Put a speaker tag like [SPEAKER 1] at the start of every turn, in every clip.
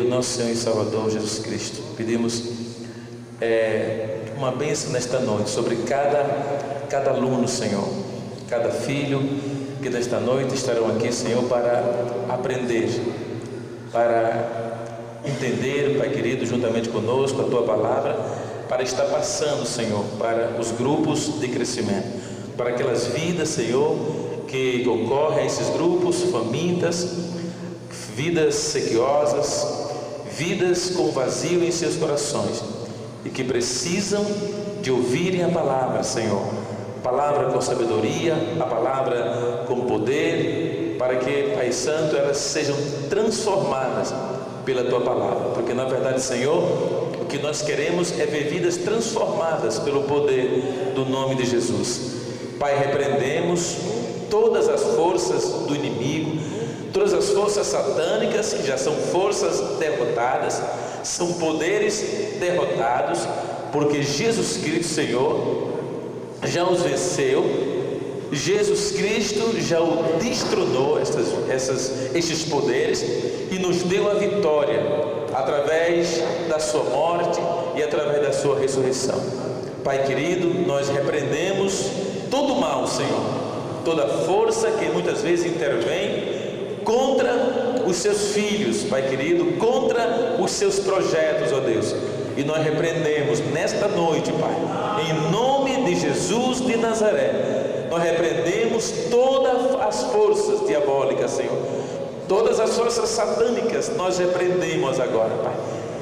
[SPEAKER 1] nosso Senhor e Salvador Jesus Cristo, pedimos uma bênção nesta noite sobre cada aluno, Senhor, cada filho que nesta noite estarão aqui, Senhor, para aprender, para entender, Pai querido, juntamente conosco a Tua Palavra, para estar passando, Senhor, para os grupos de crescimento, para aquelas vidas, Senhor, que concorrem a esses grupos, famintas, vidas sequiosas, vidas com vazio em seus corações e que precisam de ouvirem a palavra, Senhor, a palavra com sabedoria, a palavra com poder, para que, Pai Santo, elas sejam transformadas pela Tua Palavra, porque na verdade, Senhor, o que nós queremos é ver vidas transformadas pelo poder do nome de Jesus. Pai, repreendemos todas as forças do inimigo, todas as forças satânicas, que já são forças derrotadas, são poderes derrotados, porque Jesus Cristo, Senhor, já os venceu. Jesus Cristo já o destronou, estes poderes, e nos deu a vitória através da sua morte e através da sua ressurreição. Pai querido, nós repreendemos todo o mal, Senhor, toda força que muitas vezes intervém contra os seus filhos, Pai querido, contra os seus projetos, ó Deus, e nós repreendemos nesta noite, Pai, em nome de Jesus de Nazaré. Nós repreendemos todas as forças diabólicas, Senhor, todas as forças satânicas, nós repreendemos agora, Pai,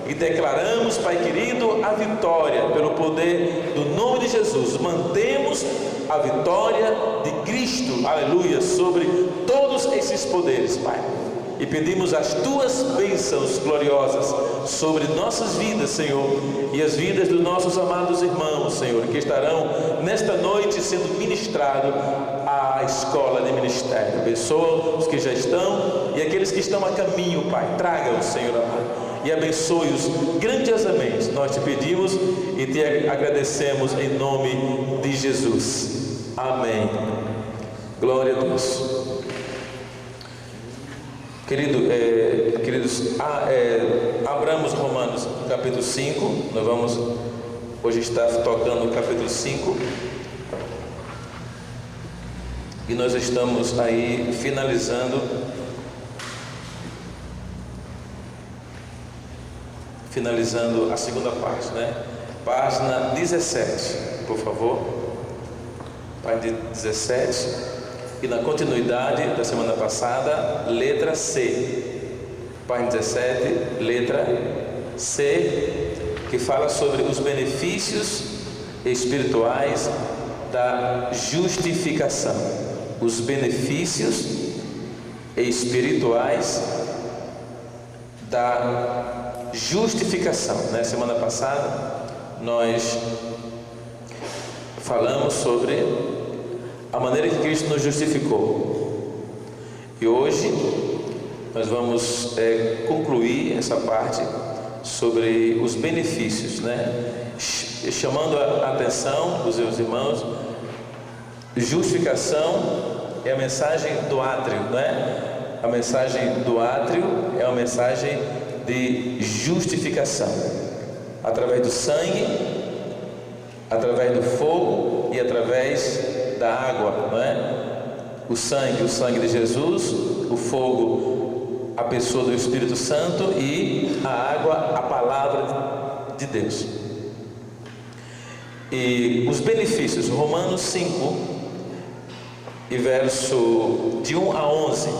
[SPEAKER 1] e declaramos, Pai querido, a vitória pelo poder do nome de Jesus. Mantemos a vitória de Cristo, aleluia, sobre todos esses poderes, Pai, e pedimos as Tuas bênçãos gloriosas sobre nossas vidas, Senhor, e as vidas dos nossos amados irmãos, Senhor, que estarão nesta noite sendo ministrados à escola de ministério. Abençoa os que já estão e aqueles que estão a caminho, Pai, traga-os, Senhor amado, e abençoe-os grandiosamente. Nós te pedimos e te agradecemos em nome de Jesus. Amém. Glória a Deus. Queridos, abramos Romanos capítulo 5. Nós vamos hoje estar tocando o capítulo 5 e nós estamos aí finalizando a segunda parte, né? Página 17, por favor. Página 17. E na continuidade da semana passada, letra C. Página 17, letra C, que fala sobre os benefícios espirituais da justificação. Os benefícios espirituais da justificação, né? Semana passada nós falamos sobre a maneira que Cristo nos justificou, e hoje nós vamos concluir essa parte sobre os benefícios, né? Chamando a atenção dos meus irmãos, justificação é a mensagem do átrio, né? A mensagem do átrio é uma mensagem de justificação, através do sangue, através do fogo e através da água, não é? O sangue de Jesus, o fogo, a pessoa do Espírito Santo, e a água, a palavra de Deus. E os benefícios, Romanos 5 e verso de 1 a 11,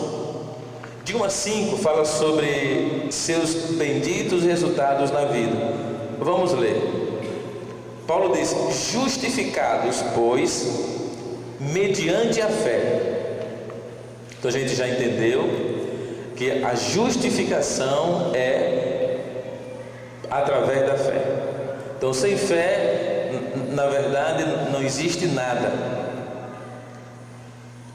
[SPEAKER 1] de 1 a 5 fala sobre seus benditos resultados na vida. Vamos ler. Paulo diz: justificados, pois, mediante a fé. Então a gente já entendeu que a justificação é através da fé. Então sem fé, na verdade, não existe nada.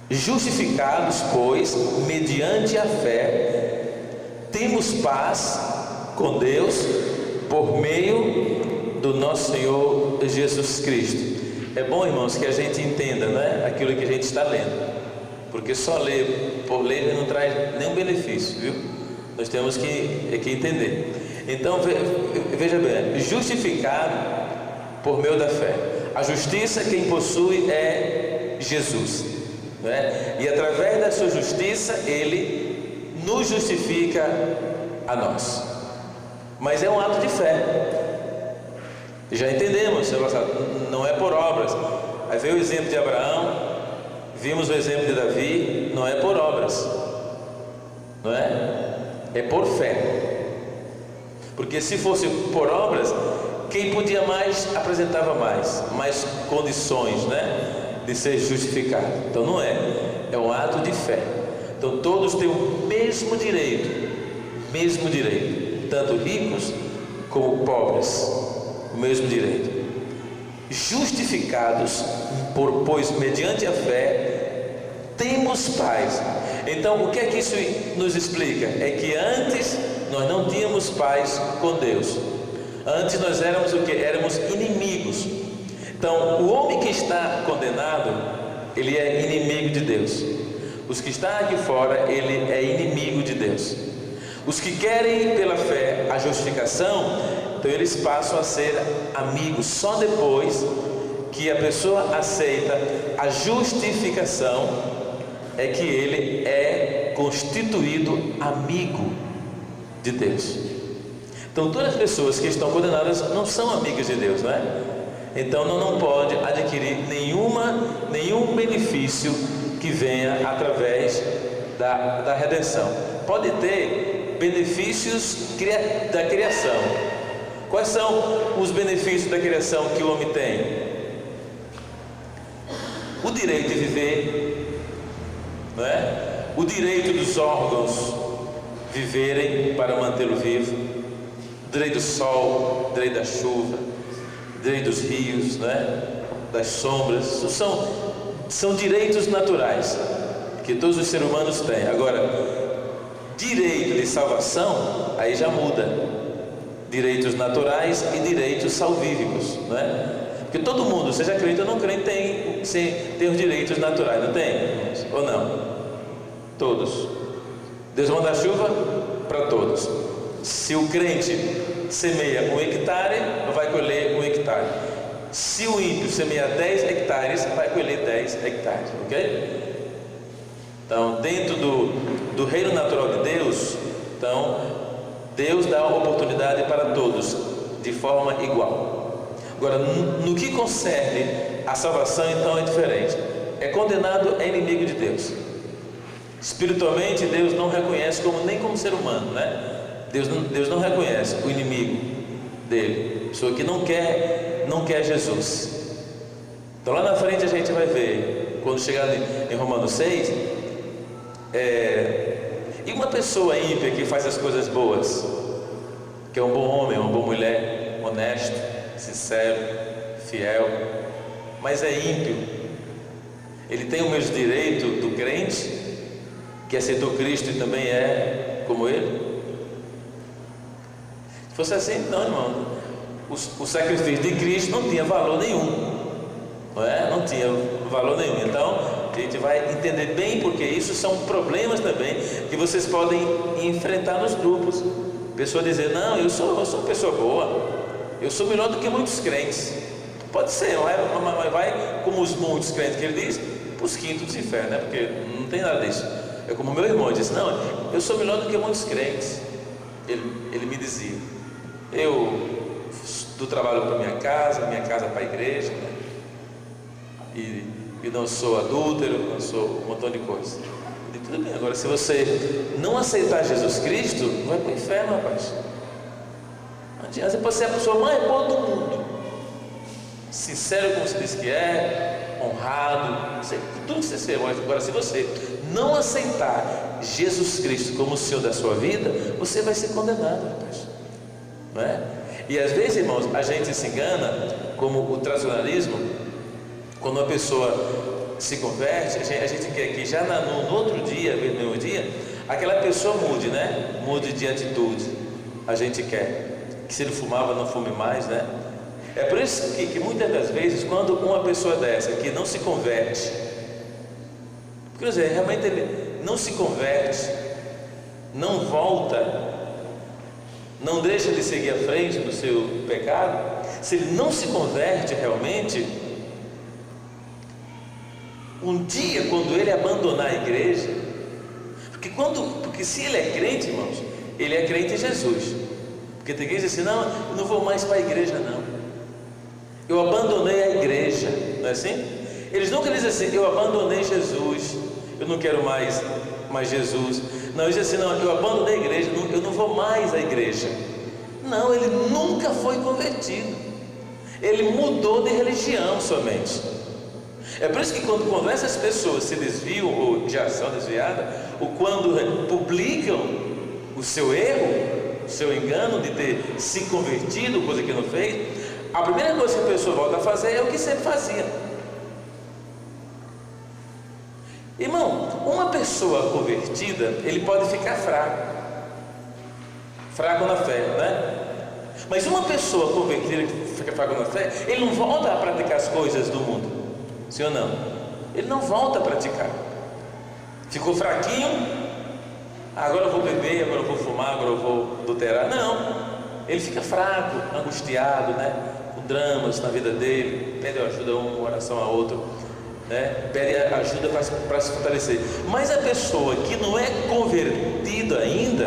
[SPEAKER 1] Justificados, pois, mediante a fé, temos paz com Deus por meio do nosso Senhor Jesus Cristo. É bom, irmãos, que a gente entenda, né, aquilo que a gente está lendo, porque só ler por ler não traz nenhum benefício, viu? Nós temos que entender. Então, veja bem, justificado por meio da fé. A justiça quem possui é Jesus, não é? E através da sua justiça Ele nos justifica a nós. Mas é um ato de fé. Já entendemos, não é por obras. Aí veio o exemplo de Abraão, vimos o exemplo de Davi, não é por obras, não é? É por fé. Porque se fosse por obras, quem podia mais apresentava mais condições, né, de ser justificado. Então não é, é um ato de fé. Então todos têm o mesmo direito, tanto ricos como pobres, o mesmo direito. Justificados, pois mediante a fé temos paz. Então o que é que isso nos explica? É que antes nós não tínhamos paz com Deus. Antes nós éramos o que? Éramos inimigos. Então o homem que está condenado, ele é inimigo de Deus. Os que estão aqui fora, ele é inimigo de Deus. Os que querem pela fé a justificação, então eles passam a ser amigos só depois que a pessoa aceita a justificação, é que ele é constituído amigo de Deus. Então todas as pessoas que estão condenadas não são amigas de Deus, não é? Então não pode adquirir nenhum benefício que venha através da redenção. Pode ter benefícios da criação. Quais são os benefícios da criação que o homem tem? O direito de viver, não é? O direito dos órgãos viverem para mantê-lo vivo, o direito do sol, o direito da chuva, o direito dos rios, não é? Das sombras. São direitos naturais que todos os seres humanos têm. Agora, direito de salvação, aí já muda. Direitos naturais e direitos salvíficos, não é? Porque todo mundo, seja crente ou não crente, tem os direitos naturais, não tem? Ou não? Todos. Deus manda a chuva para todos. Se o crente semeia 1 hectare, vai colher 1 hectare. Se o ímpio semeia 10 hectares, vai colher 10 hectares, ok? Então, dentro do reino natural de Deus, então, Deus dá oportunidade para todos, de forma igual. Agora, no que concerne a salvação, então é diferente. É condenado, é inimigo de Deus. Espiritualmente, Deus não reconhece nem como ser humano, né? Deus não reconhece o inimigo dele, pessoa que não quer Jesus. Então lá na frente a gente vai ver, quando chegar em Romanos 6, e uma pessoa ímpia que faz as coisas boas, que é um bom homem, uma boa mulher, honesto, sincero, fiel, mas é ímpio, ele tem o mesmo direito do crente que aceitou Cristo e também é como ele? Se fosse assim, não, irmão, o sacrifício de Cristo não tinha valor nenhum, não é? Não tinha valor nenhum. Então a gente vai entender bem, porque isso são problemas também que vocês podem enfrentar nos grupos. Pessoa dizer, não, eu sou uma pessoa boa, eu sou melhor do que muitos crentes. Pode ser, não é? Mas vai como os muitos crentes que ele diz, para os quintos dos infernos, né? Porque não tem nada disso. É como meu irmão disse, não, eu sou melhor do que muitos crentes. Ele me dizia, eu dou trabalho para minha casa para a igreja, né? E não sou adúltero, não sou um montão de coisas. Eu digo, tudo bem, agora se você não aceitar Jesus Cristo, vai para o inferno, rapaz. Não adianta, você pode ser a pessoa mais boa do mundo, sincero como você diz que é, honrado, tudo que você ser. Agora se você não aceitar Jesus Cristo como o Senhor da sua vida, você vai ser condenado, rapaz, não é? E às vezes, irmãos, a gente se engana, como o tradicionalismo, quando uma pessoa se converte, a gente quer que já no outro dia, no mesmo dia, aquela pessoa mude, né? Mude de atitude. A gente quer que se ele fumava, não fume mais, né? É por isso que muitas das vezes, quando uma pessoa dessa que não se converte, quer dizer, realmente ele não se converte, não volta, não deixa de seguir à frente do seu pecado, se ele não se converte realmente, um dia, quando ele abandonar a igreja, porque se ele é crente, irmãos, ele é crente em Jesus. Porque tem gente que diz assim: não, eu não vou mais para a igreja, não, eu abandonei a igreja, não é assim? Eles nunca dizem assim: eu abandonei Jesus, eu não quero mais Jesus. Não, eles dizem assim: não, eu abandonei a igreja, eu não vou mais à igreja. Não, ele nunca foi convertido, ele mudou de religião somente. É por isso que quando essas pessoas se desviam ou já são desviadas, ou quando publicam o seu erro, o seu engano de ter se convertido, coisa que não fez, a primeira coisa que a pessoa volta a fazer é o que sempre fazia. Irmão, uma pessoa convertida, ele pode ficar fraco na fé, né? Mas uma pessoa convertida que fica fraco na fé, ele não volta a praticar as coisas do mundo, sim ou não? Ele não volta a praticar. Ficou fraquinho, agora eu vou beber, agora eu vou fumar, agora eu vou adulterar. Não, ele fica fraco, angustiado, né? Com dramas na vida dele, pede ajuda a um, uma oração a outro, né? Pede ajuda para se fortalecer. Mas a pessoa que não é convertida ainda,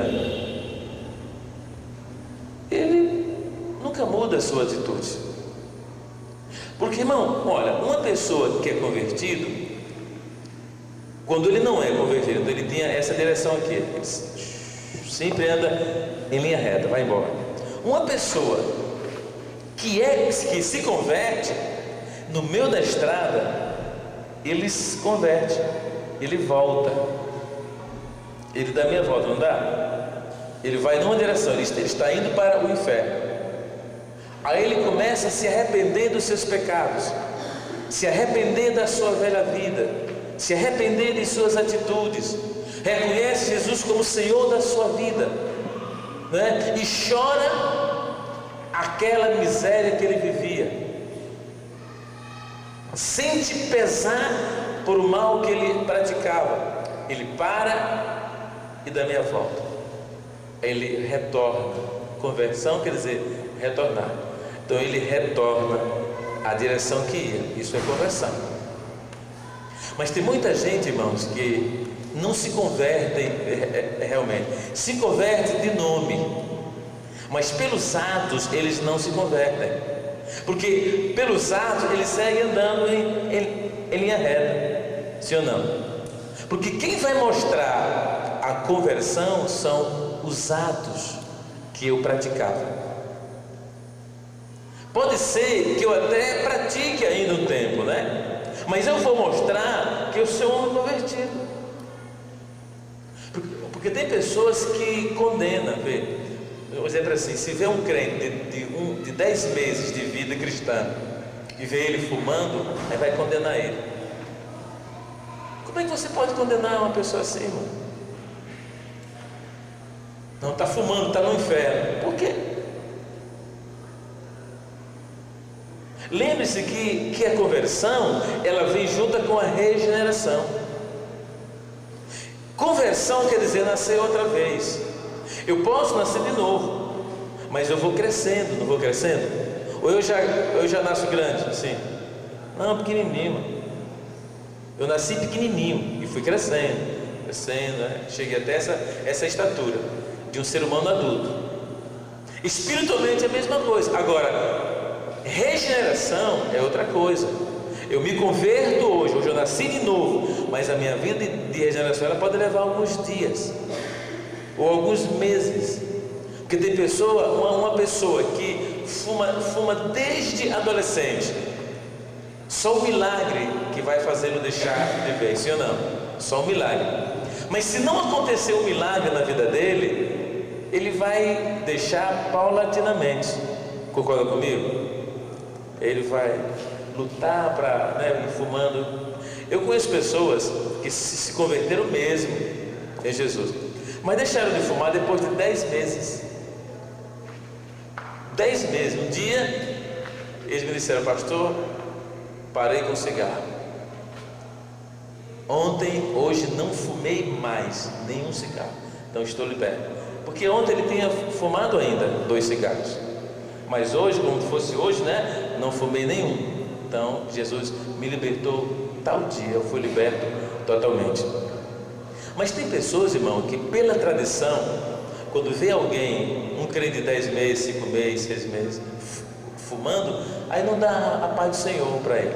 [SPEAKER 1] ele nunca muda a sua atitude. Porque, irmão, olha, uma pessoa que é convertido, quando ele não é convertido, ele tinha essa direção aqui, sempre anda em linha reta, vai embora. Uma pessoa que se converte, no meio da estrada, ele se converte, ele volta, ele dá meia volta, não dá? Ele vai numa direção, ele está indo para o inferno. Aí ele começa a se arrepender dos seus pecados, se arrepender da sua velha vida, se arrepender de suas atitudes, reconhece Jesus como Senhor da sua vida, né? E chora aquela miséria que ele vivia, sente pesar por o mal que ele praticava. Ele para e dá meia volta, ele retorna. Conversão quer dizer retornar. Então ele retorna à direção que ia. Isso é conversão. Mas tem muita gente, irmãos, que não se convertem realmente. Se converte de nome, mas pelos atos eles não se convertem. Porque pelos atos eles seguem andando em linha reta, sim ou não? Porque quem vai mostrar a conversão são os atos que eu praticava. Pode ser que eu até pratique ainda um tempo, né? Mas eu vou mostrar que eu sou um homem convertido. Porque tem pessoas que condenam, vê? Por exemplo assim, se vê um crente de 10 meses de vida cristã e vê ele fumando, aí vai condenar ele. Como é que você pode condenar uma pessoa assim, irmão? Não, está fumando, está no inferno. Por quê? Lembre-se que a conversão, ela vem junto com a regeneração. Conversão quer dizer nascer outra vez. Eu posso nascer de novo, mas eu vou crescendo, não vou crescendo? Ou eu já nasço grande, assim? Não, pequenininho. Eu nasci pequenininho e fui crescendo, né? Cheguei até essa estatura de um ser humano adulto. Espiritualmente é a mesma coisa. Agora, regeneração é outra coisa. Eu me converto hoje eu nasci de novo, mas a minha vida de regeneração ela pode levar alguns dias ou alguns meses. Porque tem uma pessoa que fuma desde adolescente. Só o milagre que vai fazê-lo deixar de beber, sim ou não? Só o milagre. Mas se não acontecer um milagre na vida dele, ele vai deixar paulatinamente. Concorda comigo? Ele vai lutar para, né, ir fumando. Eu conheço pessoas que se converteram mesmo em Jesus, mas deixaram de fumar depois de 10 meses. 10 meses. Um dia eles me disseram: pastor, parei com o cigarro. Hoje não fumei mais nenhum cigarro. Então estou liberto. Porque ontem ele tinha fumado ainda 2 cigarros, mas hoje, como fosse hoje, né, não fumei nenhum. Então Jesus me libertou tal dia, eu fui liberto totalmente. Mas tem pessoas, irmão, que pela tradição, quando vê alguém, um crente de 10 meses, 5 meses, 6 meses, fumando, aí não dá a paz do Senhor para ele.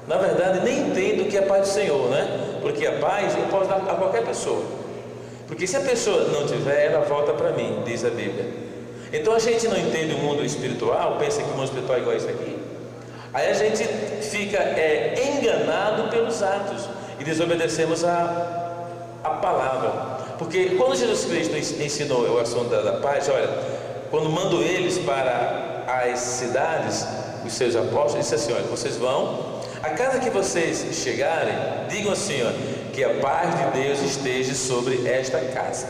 [SPEAKER 1] Na verdade, nem entende o que é a paz do Senhor, né? Porque a paz eu posso dar a qualquer pessoa. Porque se a pessoa não tiver, ela volta para mim, diz a Bíblia. Então a gente não entende o mundo espiritual, pensa que o mundo espiritual é igual a isso aqui. Aí a gente fica enganado pelos atos e desobedecemos a palavra. Porque quando Jesus Cristo ensinou o assunto da paz, olha, quando mandou eles para as cidades, os seus apóstolos, disse assim: olha, vocês vão, a casa que vocês chegarem, digam assim, olha, que a paz de Deus esteja sobre esta casa.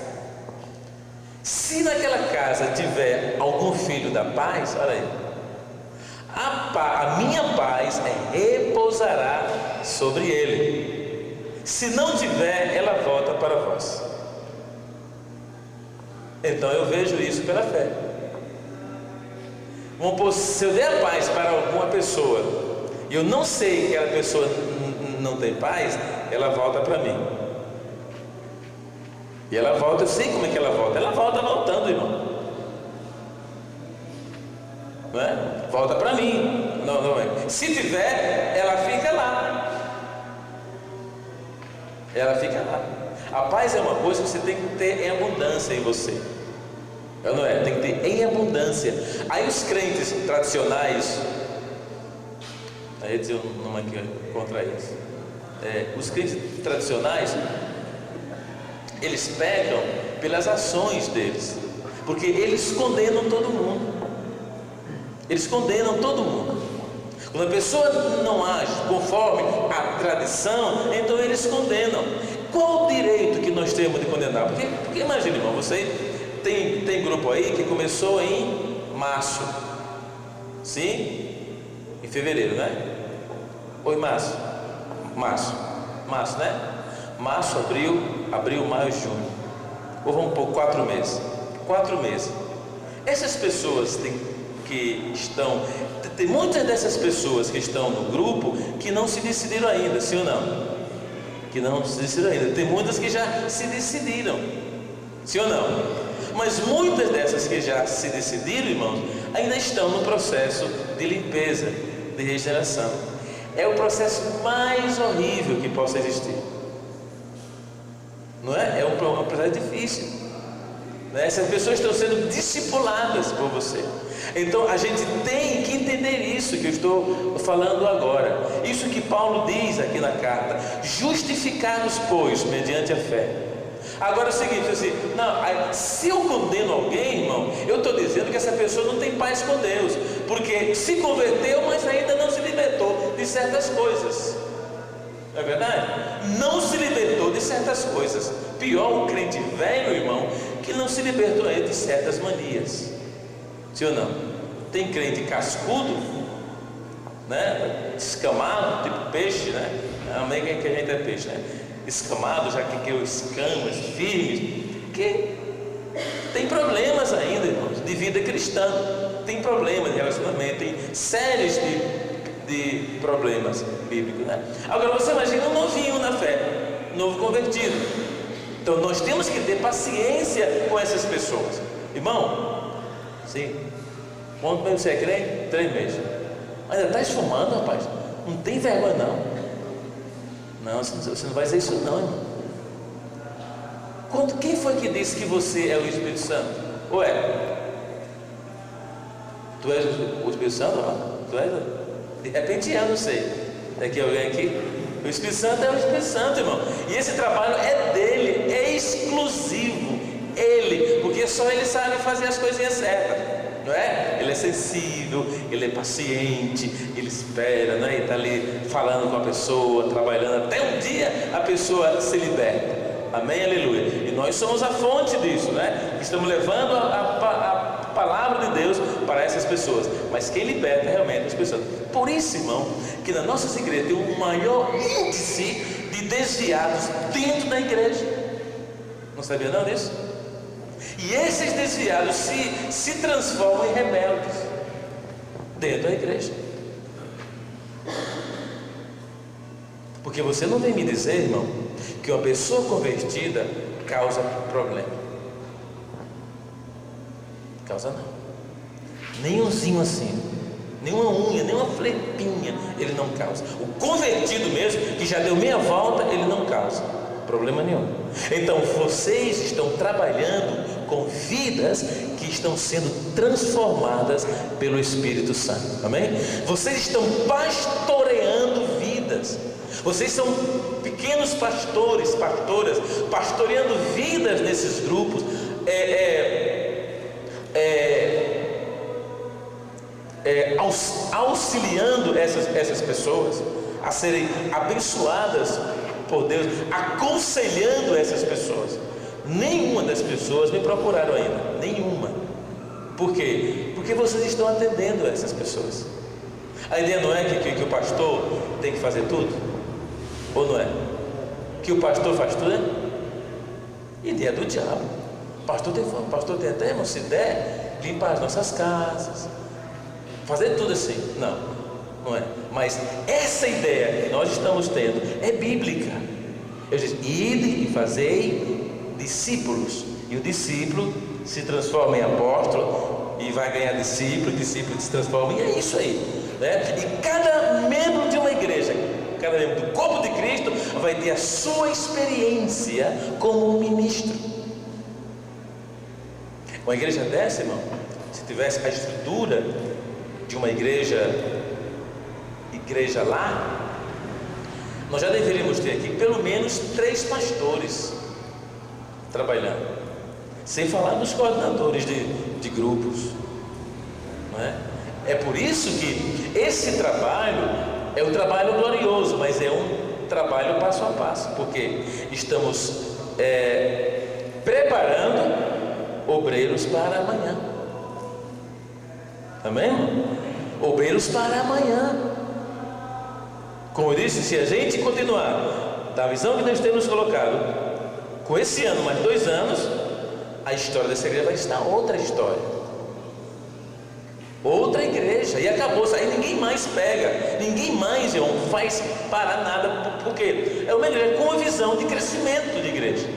[SPEAKER 1] Se naquela casa tiver algum filho da paz, olha aí, a minha paz repousará sobre ele. Se não tiver, ela volta para vós. Então eu vejo isso pela fé. Vamos supor, se eu der a paz para alguma pessoa e eu não sei que aquela pessoa não tem paz, ela volta para mim. E ela volta, eu sei como é que ela volta voltando, irmão. Não é? Volta para mim. Não é. Se tiver, ela fica lá. Ela fica lá. A paz é uma coisa que você tem que ter em abundância em você. Não é? Tem que ter em abundância. Aí os crentes tradicionais, aí dizer um nome aqui contra eles, os crentes tradicionais, eles pecam pelas ações deles, porque eles condenam todo mundo. Eles condenam todo mundo. Quando a pessoa não age conforme a tradição, então eles condenam. Qual o direito que nós temos de condenar? Porque imagine, irmão, você tem grupo aí que começou em março, sim? Em fevereiro, né? Ou em março, né? Março, abril, maio, junho. Ou vamos por 4 meses. 4 meses. Essas pessoas tem muitas dessas pessoas que estão no grupo que não se decidiram ainda, sim ou não? Que não se decidiram ainda. Tem muitas que já se decidiram, sim ou não? Mas muitas dessas que já se decidiram, irmãos, ainda estão no processo de limpeza, de regeneração. É o processo mais horrível que possa existir, não é? É um processo difícil, né? Essas pessoas estão sendo discipuladas por você. Então a gente tem que entender isso que eu estou falando agora. Isso que Paulo diz aqui na carta: justificados, pois, mediante a fé. Agora é o seguinte, assim, se eu condeno alguém, irmão, eu estou dizendo que essa pessoa não tem paz com Deus, porque se converteu, mas ainda não se libertou de certas coisas. Não é verdade? Não se libertou de certas coisas. Pior, o crente velho, irmão, que não se libertou ainda de certas manias. Sim ou não? Tem crente cascudo, né? Escamado, tipo peixe, né? Amém que a gente é peixe, né? Escamado, já que escamas firmes, que tem problemas ainda, irmãos, de vida cristã, tem problemas de relacionamento, tem séries de problemas bíblicos, né? Agora você imagina um novinho na fé, novo convertido. Então nós temos que ter paciência com essas pessoas, irmão. Sim. Quanto tempo você é crente? 3 meses. Ainda está esfumando, rapaz. Não tem vergonha, não. Não, você não vai dizer isso, não, irmão. Quem foi que disse que você é o Espírito Santo? Ué, tu és o Espírito Santo? Tu és? De repente eu não sei. Daqui alguém aqui? O Espírito Santo é o Espírito Santo, irmão. E esse trabalho é dele, é exclusivo. Ele, porque só ele sabe fazer as coisinhas certas, não é? Ele é sensível, ele é paciente, ele espera, né? Ele está ali falando com a pessoa, trabalhando até um dia a pessoa se liberta. Amém, aleluia. E nós somos a fonte disso, né? Estamos levando a palavra de Deus para essas pessoas. Mas quem liberta realmente as pessoas. Por isso, irmão, que nas nossas igrejas tem um maior índice de desviados dentro da igreja. Não sabia não disso? E esses desviados se transformam em rebeldes dentro da igreja. Porque você não vem me dizer, irmão, que uma pessoa convertida causa problema. Causa não. Nenhumzinho assim, nenhuma unha, nenhuma flepinha ele não causa. O convertido mesmo, que já deu meia volta, ele não causa problema nenhum. Então vocês estão trabalhando com vidas que estão sendo transformadas pelo Espírito Santo. Amém? Vocês estão pastoreando vidas. Vocês são pequenos pastores, pastoras, pastoreando vidas nesses grupos, auxiliando essas pessoas a serem abençoadas por Deus, aconselhando essas pessoas. Nenhuma das pessoas me procuraram ainda, nenhuma. Por quê? Porque vocês estão atendendo essas pessoas. A ideia não é que o pastor tem que fazer tudo, ou não é? Que o pastor faz tudo, né? Ideia do diabo. O pastor tem até, irmão, se der, limpar as nossas casas, fazer tudo assim. Não é. Mas essa ideia que nós estamos tendo é bíblica. Eu disse: ide e fazei discípulos. E o discípulo se transforma em apóstolo e vai ganhar discípulo se transforma, e é isso aí, né? E cada membro de uma igreja, cada membro do corpo de Cristo vai ter a sua experiência como um ministro. Uma igreja dessa, irmão, se tivesse a estrutura de uma igreja lá, nós já deveríamos ter aqui pelo menos 3 pastores trabalhando, sem falar dos coordenadores de grupos, não é? É por isso que esse trabalho é um trabalho glorioso, mas é um trabalho passo a passo, porque estamos preparando obreiros para amanhã. Amém? Obreiros para amanhã. Como eu disse, se a gente continuar da visão que nós temos colocado, com esse ano, mais 2 anos, a história dessa igreja vai estar outra história, outra igreja, e acabou. Aí ninguém mais pega, ninguém mais, irmão, faz parar nada, porque é uma igreja com uma visão de crescimento de igreja,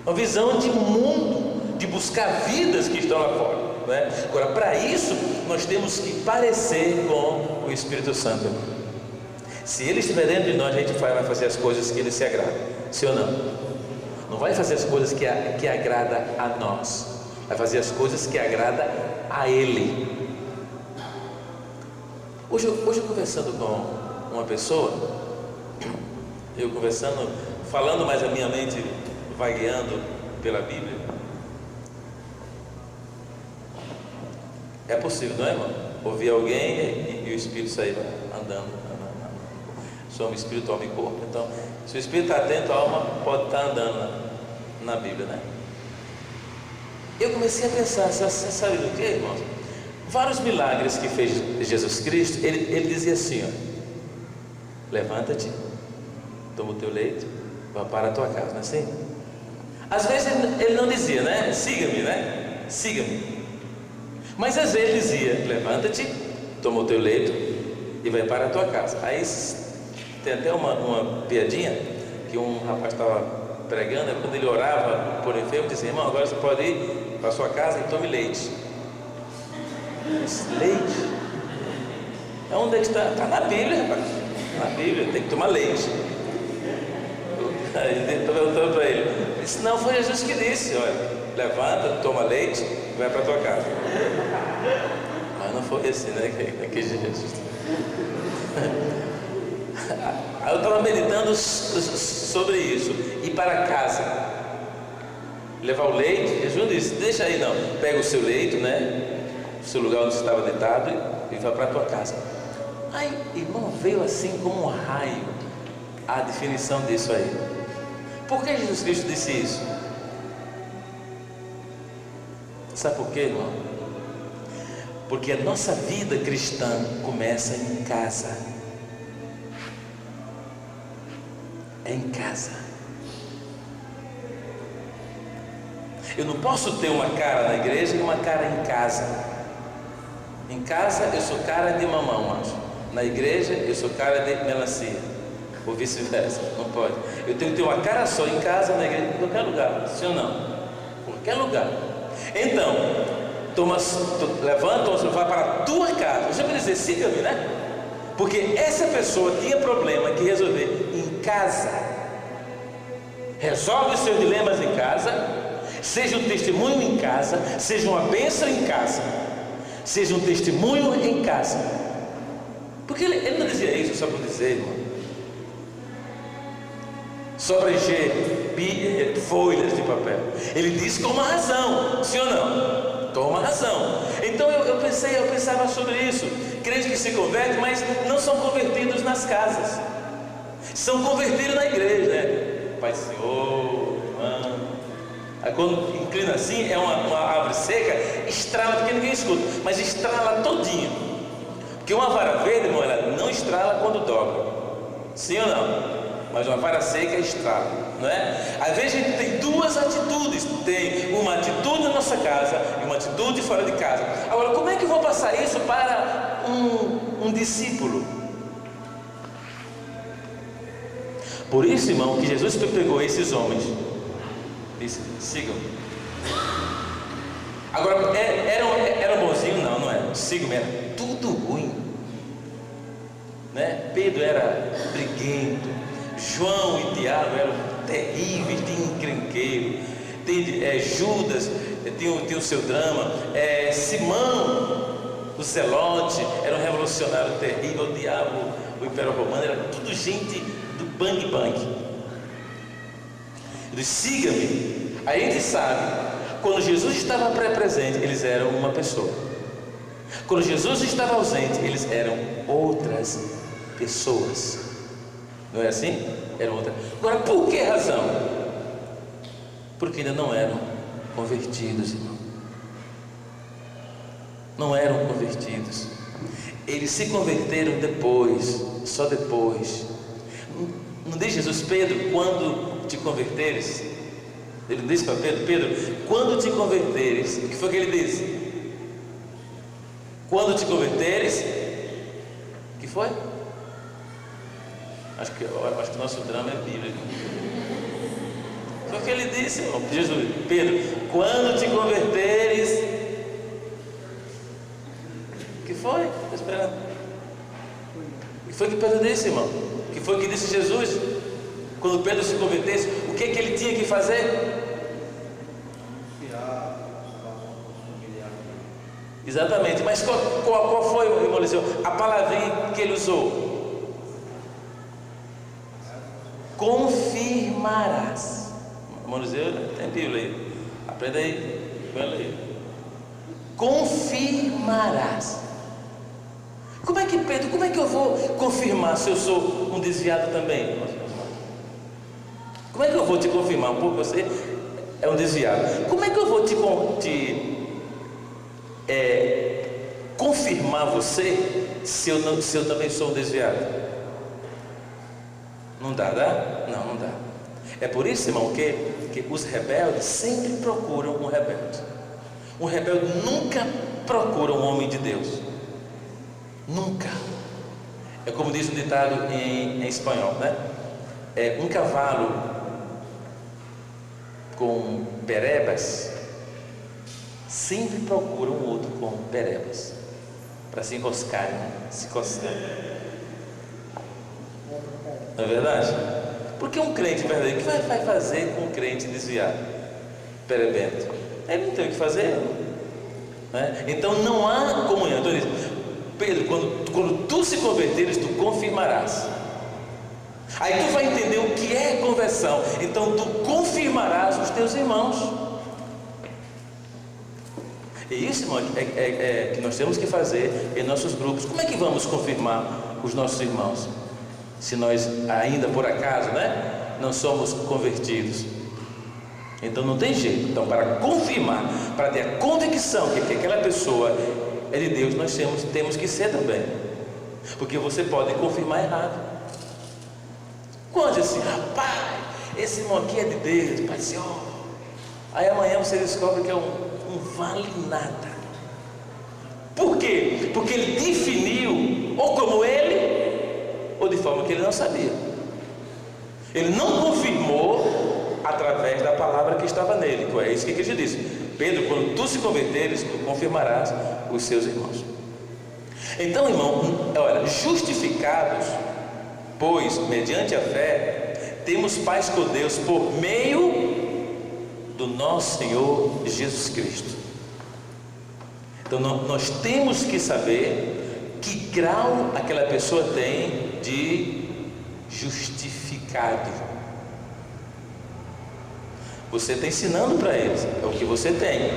[SPEAKER 1] uma visão de mundo, de buscar vidas que estão lá fora, né? Agora, para isso, nós temos que parecer com o Espírito Santo. Se Ele estiver dentro de nós, a gente vai fazer as coisas que Ele se agrada, sim ou não? Não vai fazer as coisas que agrada a nós, vai fazer as coisas que agrada a Ele. Hoje eu conversando com uma pessoa, falando, mas a minha mente vagueando pela Bíblia. É possível, não é, irmão? Ouvir alguém e o Espírito sair andando. Somos espírito, alma e corpo. Então, se o Espírito está atento, a alma pode estar andando na Bíblia, né? Eu comecei a pensar, sabe do que, irmãos? Vários milagres que fez Jesus Cristo, ele dizia assim, ó: levanta-te, toma o teu leito, vá para a tua casa, não é assim? Às vezes ele não dizia, né? Siga-me, né? Siga-me. Mas às vezes ele dizia: levanta-te, toma o teu leito e vai para a tua casa. Aí tem até uma piadinha que um rapaz estava pregando, quando ele orava por enfermo, disse: irmão, agora você pode ir para a sua casa e tome leite. Leite? Onde é que está? Está na Bíblia, rapaz. Na Bíblia, tem que tomar leite. Aí ele está perguntando para ele. Disse: não, foi Jesus que disse: olha, levanta, toma leite e vai para a tua casa. Mas não foi assim, né? Que Jesus. Aí eu estava meditando sobre isso. Ir para casa, levar o leite. Jesus disse: deixa aí, não, pega o seu leito, né, o seu lugar onde você estava deitado, e vai para a tua casa. Aí, irmão, veio assim como um raio a definição disso aí. Por que Jesus Cristo disse isso? Sabe por quê, irmão? Porque a nossa vida cristã começa em casa. É em casa. Eu não posso ter uma cara na igreja e uma cara em casa. Em casa eu sou cara de mamão, acho. Na igreja eu sou cara de melancia, ou vice-versa. Não pode. Eu tenho que ter uma cara só em casa, na igreja, em qualquer lugar. Sim ou não? Qualquer lugar. Então, levanta, vai para a tua casa. Você vai dizer, siga-me, né? Porque essa pessoa tinha problema que resolver em casa. Resolve os seus dilemas em casa. Seja um testemunho em casa. Seja uma bênção em casa. Seja um testemunho em casa. Porque ele não dizia isso só por dizer, irmão. Só para encher folhas de papel. Ele disse com uma razão. Sim ou não? Com uma razão. Então eu pensava sobre isso. Crentes que se convertem, mas não são convertidos nas casas. São convertidos na igreja, né? Pai do Senhor, irmão. Aí quando inclina assim, é uma árvore seca, estrala, porque ninguém escuta, mas estrala todinho. Porque uma vara verde, irmão, ela não estrala quando dobra. Sim ou não? Mas uma vara seca estrala, não é? Às vezes a gente tem duas atitudes. Tem uma atitude na nossa casa e uma atitude fora de casa. Agora, como é que eu vou passar isso para um discípulo? Por isso, irmão, que Jesus pegou esses homens, disse, sigam. Agora, era bonzinho? Não era. Sigam, era tudo ruim, né? Pedro era briguento, João e Tiago eram terríveis, tinha encrenqueiro, Judas tinha o seu drama, Simão, o Zelote, era um revolucionário terrível, o diabo, o Império Romano, era tudo gente do bang bang. Ele disse, siga-me. Aí a gente sabe, quando Jesus estava presente, eles eram uma pessoa. Quando Jesus estava ausente, eles eram outras pessoas. Não é assim? Era outra. Agora, por que razão? Porque ainda não eram convertidos, irmão. Não eram convertidos. Eles se converteram depois, só depois. Não diz Jesus, Pedro, quando te converteres? Ele disse para Pedro, quando te converteres? O que foi que ele disse? Quando te converteres? O que foi? Acho que o nosso drama é bíblico. Foi o que ele disse, irmão. Jesus, Pedro, quando te converteres. O que foi? Estou esperando. O que foi que Pedro disse, irmão? O que foi que disse Jesus? Quando Pedro se convertesse, o que ele tinha que fazer? Exatamente, mas qual foi, irmão Eliseu, a palavrinha que ele usou? Confirmarás. Irmão Eliseu, tem Bíblia aí, aprenda aí, vai ler. Confirmarás. Como é que Pedro, como é que eu vou confirmar se eu sou um desviado também? Como é que eu vou te confirmar? Um pouco você é um desviado. Como é que eu vou confirmar você se eu também sou um desviado? Não dá? Não dá. É por isso, irmão, que os rebeldes sempre procuram um rebelde. Um rebelde nunca procura um homem de Deus. Nunca. É como diz um ditado em espanhol, né? Um cavalo com perebas sempre procura um outro com perebas para se enroscar, né? Se coçar. Não é verdade? Porque um crente verdadeiro, o que vai fazer com um crente desviado, perebento? Ele não tem o que fazer, né? Então não há comunhão. Então ele diz, Pedro, quando tu se converteres, tu confirmarás. Aí tu vai entender o que é conversão. Então tu confirmarás os teus irmãos. E isso, irmão, é que nós temos que fazer em nossos grupos. Como é que vamos confirmar os nossos irmãos? Se nós ainda por acaso, né, não somos convertidos. Então não tem jeito. Então, para confirmar, para ter a convicção que aquela pessoa é de Deus, nós temos que ser também. Porque você pode confirmar errado. Quando assim, rapaz, esse irmão aqui é de Deus, Pai do Senhor, Aí amanhã você descobre que é um vale nada. Por quê? Porque ele definiu ou como ele, ou de forma que ele não sabia. Ele não confirmou através da palavra que estava nele. É isso que Cristo disse: Pedro, quando tu se converteres, tu confirmarás os seus irmãos. Então, irmão, olha, justificados, pois mediante a fé temos paz com Deus por meio do nosso Senhor Jesus Cristo. Então nós temos que saber que grau aquela pessoa tem de justificado. Você está ensinando para eles, é o que você tem.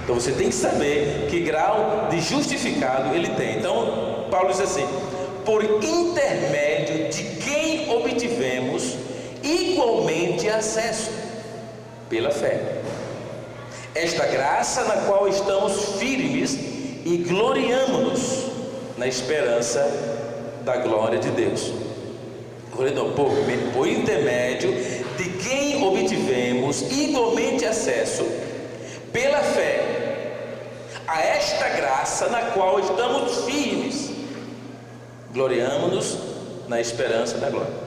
[SPEAKER 1] Então você tem que saber que grau de justificado ele tem. Então Paulo diz assim: por intermédio de quem obtivemos igualmente acesso pela fé, esta graça na qual estamos firmes e gloriamo-nos na esperança da glória de Deus. Então, por intermédio de quem obtivemos igualmente acesso pela fé a esta graça na qual estamos firmes, gloriamo-nos na esperança da glória.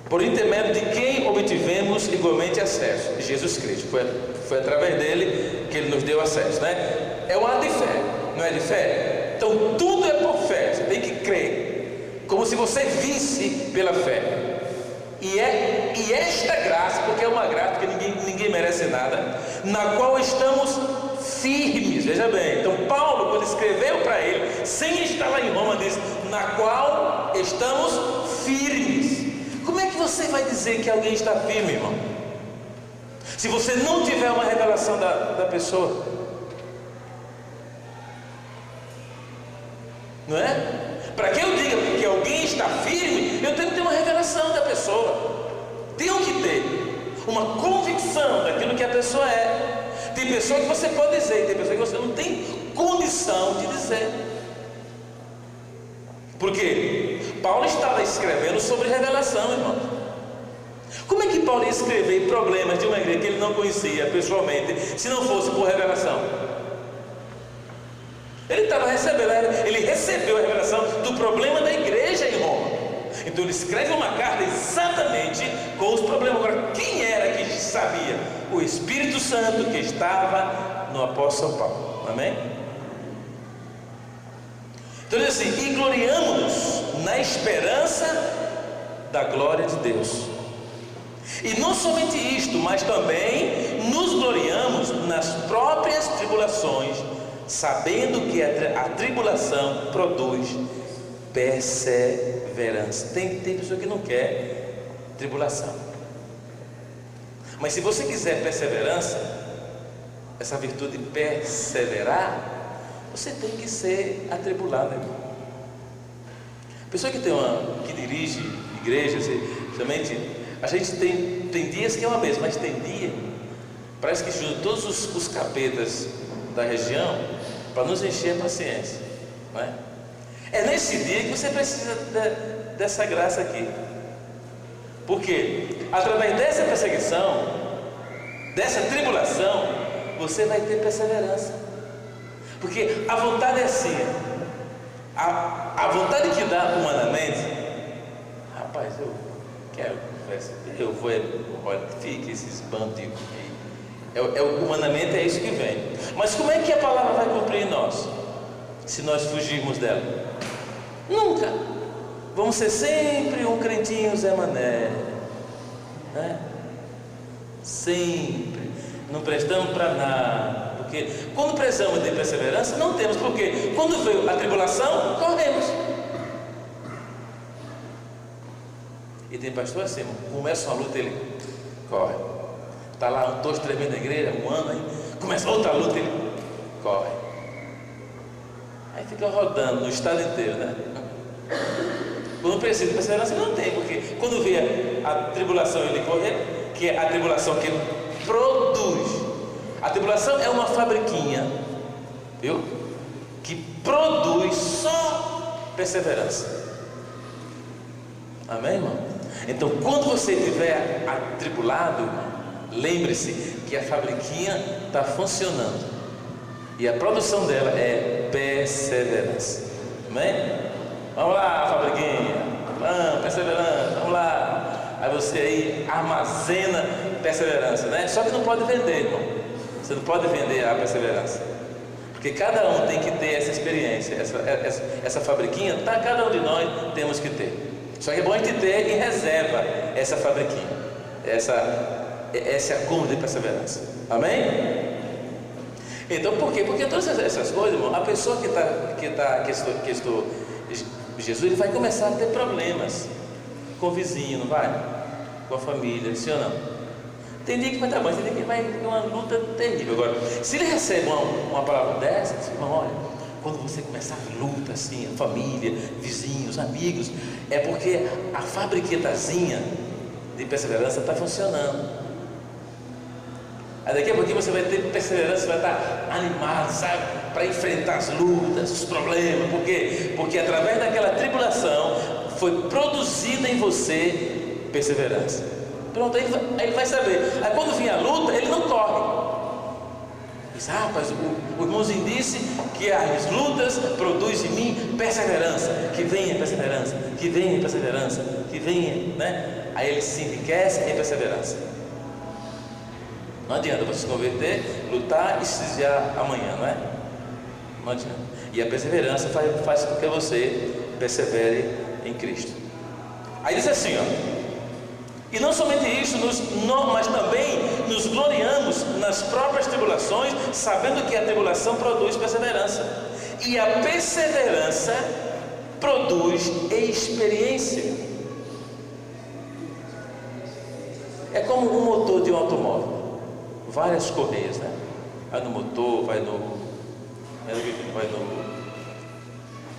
[SPEAKER 1] Por intermédio de quem obtivemos igualmente acesso? Jesus Cristo. Foi através dele que ele nos deu acesso, né? É um ato de fé, não é de fé? Então tudo é por fé, você tem que crer, como se você visse pela fé. E esta graça, porque é uma graça que ninguém merece nada, na qual estamos firmes. Veja bem, então Paulo, quando escreveu para ele, sem estar lá em Roma, diz: na qual estamos firmes. Como é que você vai dizer que alguém está firme, irmão, se você não tiver uma revelação da pessoa? Não é? Para que eu diga que alguém está firme, eu tenho que ter uma revelação da pessoa. Tenho que ter uma convicção daquilo que a pessoa é. Tem pessoa que você pode dizer, tem pessoa que você não tem condição de dizer. Por quê? Paulo estava escrevendo sobre revelação, irmão. Como é que Paulo ia escrever problemas de uma igreja que ele não conhecia pessoalmente, se não fosse por revelação? Ele estava recebendo, ele recebeu a revelação do problema da igreja em Roma. Então ele escreve uma carta exatamente com os problemas. Agora, quem era que sabia? O Espírito Santo que estava no apóstolo Paulo. Amém? Então ele diz assim: e gloriamo-nos na esperança da glória de Deus. E não somente isto, mas também nos gloriamos nas próprias tribulações, sabendo que a tribulação produz perseverança. Tem pessoa que não quer tribulação, mas se você quiser perseverança, essa virtude de perseverar, você tem que ser atribulado, irmão. Pessoa que dirige igrejas, somente a gente tem dias que é uma vez, mas tem dia, parece que junta todos os capetas da região para nos encher a paciência, não é? É nesse dia que você precisa dessa graça aqui, porque através dessa perseguição, dessa tribulação, você vai ter perseverança, porque a vontade é assim, a vontade que dá humanamente, rapaz, eu quero conversa, eu vou, olha, fica esses bandos de humanamente é isso que vem. Mas como é que a palavra vai cumprir em nós, se nós fugirmos dela? Nunca. Vamos ser sempre um crentinho Zé Mané, né? Sempre. Não prestamos para nada. Porque quando precisamos de perseverança, não temos. Porque quando veio a tribulação, corremos. E tem pastor assim, começa uma luta, ele corre. Está lá 2, 3 meses na igreja, um ano, aí começa outra luta, ele corre. Aí fica rodando no estado inteiro, né? Quando precisa de perseverança, não tem, porque quando vê a tribulação, ele corre, que é a tribulação que produz. A tribulação é uma fabriquinha, viu? Que produz só perseverança. Amém, irmão? Então, quando você estiver atribulado, irmão, lembre-se que a fabriquinha está funcionando e a produção dela é perseverança. Amém? Vamos lá, fabriquinha, perseverança, vamos lá. Aí você aí armazena perseverança, né? Só que não pode vender, irmão. Você não pode vender a perseverança, porque cada um tem que ter essa experiência, essa fabriquinha, tá? Cada um de nós temos que ter. Só que é bom a gente ter em reserva essa fabriquinha, esse acúmulo de perseverança. Amém? Então por quê? Porque todas essas coisas, irmão, a pessoa que estudou Jesus, ele vai começar a ter problemas com o vizinho, não vai? Com a família, sim ou não? Tem dia que vai estar bom, tem dia que vai ter uma luta terrível. Agora, se ele recebe uma palavra dessa, diz, irmão, olha, quando você começar a luta assim, a família, vizinhos, amigos, é porque a fabriquetazinha de perseverança está funcionando. Aí daqui a pouquinho você vai ter perseverança, vai estar animado, sabe, para enfrentar as lutas, os problemas. Por quê? Porque através daquela tribulação foi produzida em você perseverança. Pronto, aí ele vai saber. Aí quando vir a luta, ele não corre. Diz, rapaz, o irmãozinho disse que as lutas produzem em mim perseverança. Que venha perseverança, que venha perseverança, que venha, né? Aí ele se enriquece em perseverança. Não adianta você se converter, lutar e se desviar amanhã, não é? Não adianta. E a perseverança faz com que você persevere em Cristo. Aí diz assim, ó. E não somente isso, mas também nos gloriamos nas próprias tribulações, sabendo que a tribulação produz perseverança. E a perseverança produz experiência. É como um motor de um automóvel. Várias correias, né? Vai no motor, vai no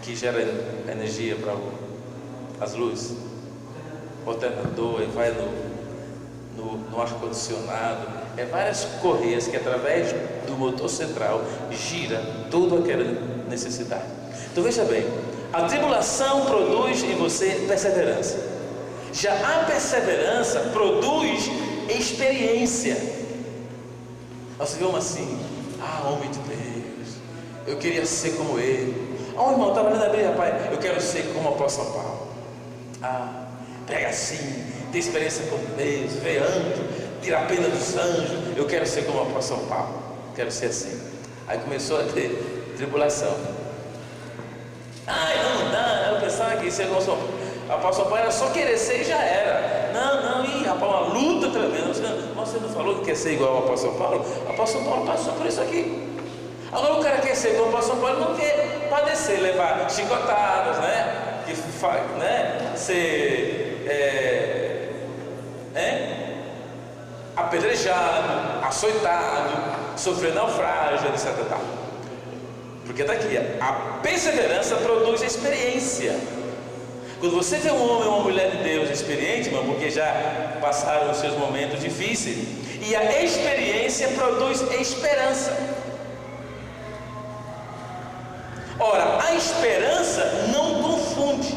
[SPEAKER 1] que gera energia para as luzes, alternador, vai no ar-condicionado. É várias correias que através do motor central gira toda aquela necessidade. Então veja bem, a tribulação produz em você perseverança. Já a perseverança produz experiência. Nós vemos assim, homem de Deus, eu queria ser como ele. Irmão, estava lendo a Bíblia, rapaz, eu quero ser como o apóstolo Paulo. Prega assim, ter experiência com Deus, ver anjo, tirar a pena dos anjos. Eu quero ser como o apóstolo Paulo, quero ser assim. Aí começou a ter tribulação. Não dá, eu pensava que ser como o apóstolo Paulo era só querer ser e já era. Não, rapaz, uma luta tremenda. Você não falou que quer ser igual ao apóstolo Paulo? O apóstolo Paulo passou por isso aqui. Agora o cara quer ser igual ao apóstolo Paulo, não quer padecer, levar chicotadas, né? Ser apedrejado, açoitado, sofrer naufrágio, etc. Porque está aqui, a perseverança produz experiência. Quando você vê um homem ou uma mulher de Deus experiente, irmão, porque já passaram os seus momentos difíceis, e a experiência produz esperança. Ora, a esperança não confunde,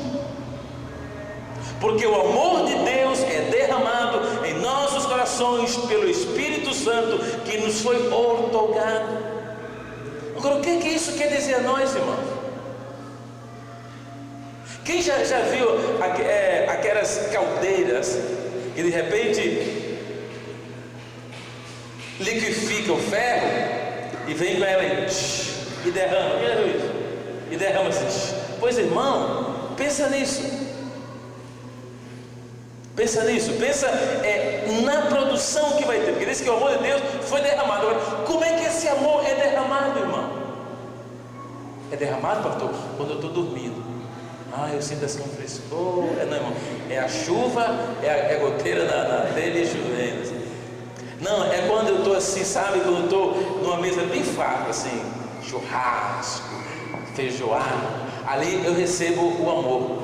[SPEAKER 1] porque o amor de Deus é derramado em nossos corações pelo Espírito Santo que nos foi outorgado. Agora, o que isso quer dizer a nós, irmãos? Quem já viu aquelas caldeiras que de repente liquifica o ferro e vem com ela e derrama? Quem já viu isso? E derrama assim. Pois, irmão, pensa nisso, pensa na produção que vai ter, porque diz que o amor de Deus foi derramado. Agora, como é que esse amor é derramado, irmão? É derramado, pastor, quando eu estou dormindo. Eu sinto assim um frescor. Não, irmão, é a chuva, é a goteira na telha e chovendo assim. Não, é quando eu estou assim, sabe, quando eu estou numa mesa bem farta assim, churrasco, feijoada, ali eu recebo o amor.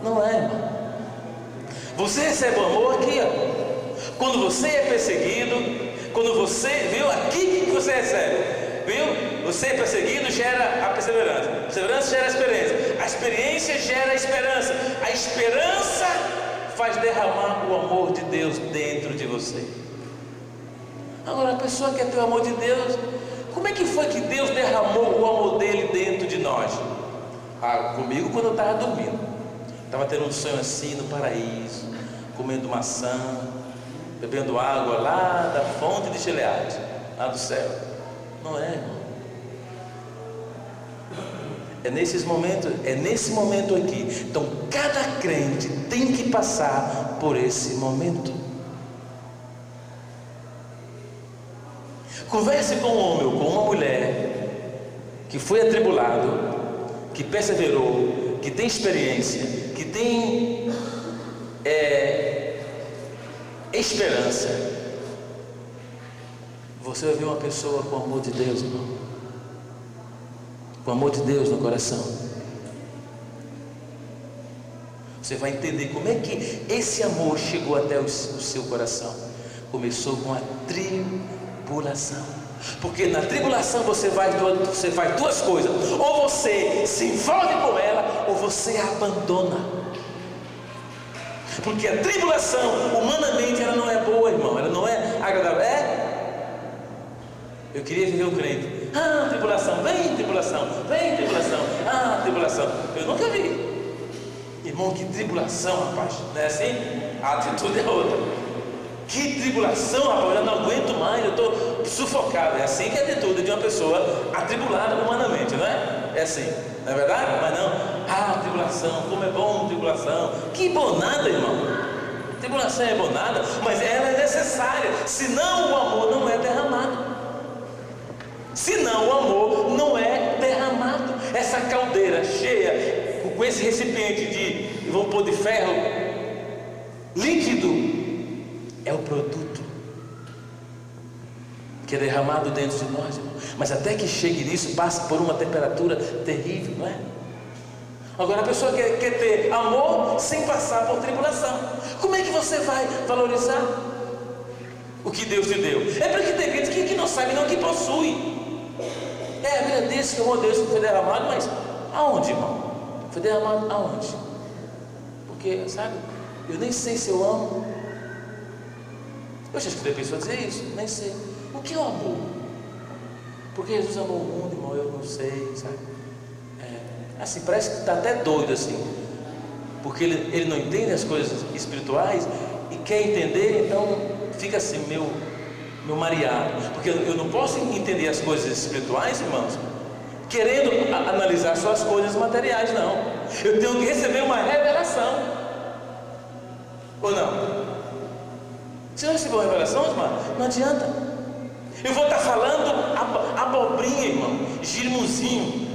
[SPEAKER 1] Não é, irmão? Você recebe o amor aqui, ó. Quando você é perseguido, quando você, viu, aqui que você recebe, viu? Você é perseguido, gera a perseverança. A perseverança gera a experiência. A experiência gera a esperança. A esperança faz derramar o amor de Deus dentro de você. Agora, a pessoa quer ter o amor de Deus. Como é que foi que Deus derramou o amor dele dentro de nós? Comigo, quando eu estava dormindo, estava tendo um sonho assim no paraíso, comendo maçã, bebendo água lá da fonte de Gileade, lá do céu. Não é, irmão? É nesse momento aqui. Então cada crente tem que passar por esse momento. Converse com um homem ou com uma mulher que foi atribulado, que perseverou, que tem experiência, que tem esperança. Você vai ver uma pessoa com o amor de Deus, irmão, com o amor de Deus no coração. Você vai entender como é que esse amor chegou até o seu coração. Começou com a tribulação, porque na tribulação você faz duas coisas: ou você se envolve com ela, ou você a abandona. Porque a tribulação, humanamente, ela não é boa, irmão, ela não é agradável. Eu queria viver um crente. Tribulação, vem tribulação, vem tribulação, tribulação. Eu nunca vi. Irmão, que tribulação, rapaz. Não é assim? A atitude é outra. Que tribulação, rapaz, eu não aguento mais, eu estou sufocado. É assim que é a atitude de uma pessoa atribulada humanamente, não é? É assim, não é verdade? Mas não, tribulação, como é bom tribulação. Que bom nada, irmão. Tribulação é bom nada, mas ela é necessária, senão o amor não é derramado. Senão o amor não é derramado. Essa caldeira cheia, com esse recipiente vamos pôr de ferro líquido, é o produto que é derramado dentro de nós, irmão. Mas até que chegue nisso, passa por uma temperatura terrível, não é? Agora a pessoa quer ter amor sem passar por tribulação. Como é que você vai valorizar o que Deus te deu? É porque tem gente que não sabe, não, que possui. A Bíblia diz que o amor de Deus foi derramado, mas aonde, irmão? Foi derramado aonde? Porque, sabe, eu nem sei se eu amo. Eu já escutei pessoas dizer isso, nem sei. O que é o amor? Porque Jesus amou o mundo, irmão, eu não sei, sabe? Assim, parece que está até doido assim, porque ele não entende as coisas espirituais e quer entender, então fica assim, meu mareado, porque eu não posso entender as coisas espirituais, irmãos, querendo analisar só as coisas materiais, não. Eu tenho que receber uma revelação, ou não? Se eu receber uma revelação, irmão, não adianta. Eu vou estar falando abobrinha, irmão, girimuzinho.